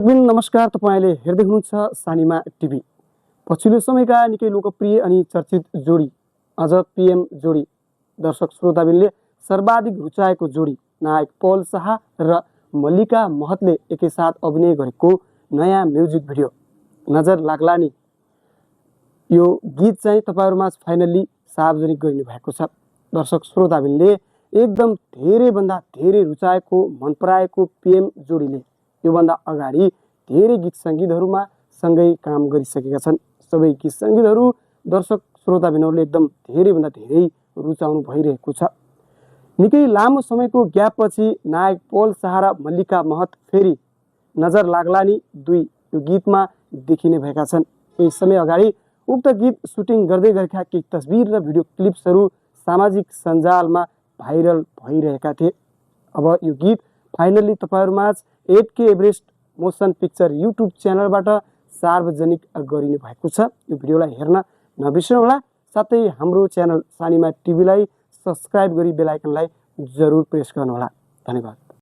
नमस्कार, तपाईले हेर्दै हुनुहुन्छ सानिमा टिभी। पछिल्लो समयका निकै लोकप्रिय अनि चर्चित जोडी अझ पीएम जोडी दर्शक श्रोताबिनले सर्वाधिक रुचाएको जोडी नायक पल शाह र मल्लिका महतले एकैसाथ अभिनय गरेको नयाँ म्युजिक भिडियो नजर लाग्ला नि यो गीत चाहिँ तपाईहरुमाझ फाइनल्ली सार्वजनिक गरिनु भएको छ। दर्शक श्रोताबिनले एकदम धेरैभन्दा धेरै रुचाएको मन पराएको पीएम जोडीले योभन्दा अगाडि धेरै गीत संगीतहरुमा सँगै काम गरिसकेका छन्। सबै गीत संगीतहरु दर्शक श्रोताबिनहरुले एकदम धेरैभन्दा धेरै रुचाउनु भइरहेको छ। निकै लामो समयको ग्यापपछि नायक पल शाह र मल्लिका महत फेरि नजर लाग्ला नि दुई यो गीतमा देखिने भएका छन्। केही समय अगाडि उक्त गीत सुटिङ गर्दै गरेका केही तस्बिर र भिडियो क्लिप्सहरु सामाजिक सञ्जालमा भाइरल भइरहेका थिए। अब यो गीत फाइनल्ली तपाईहरुमाझ 8K Everest motion picture YouTube च्यानलबाट सार्वजनिक गरिनु भएको छ। यो भिडियोलाई हेर्न नबिर्सनुहोला। साथै हाम्रो च्यानल सानिमा टिभीलाई सब्स्क्राइब गरी बेल आइकनलाई जरुर प्रेस गर्नुहोला। धन्यवाद।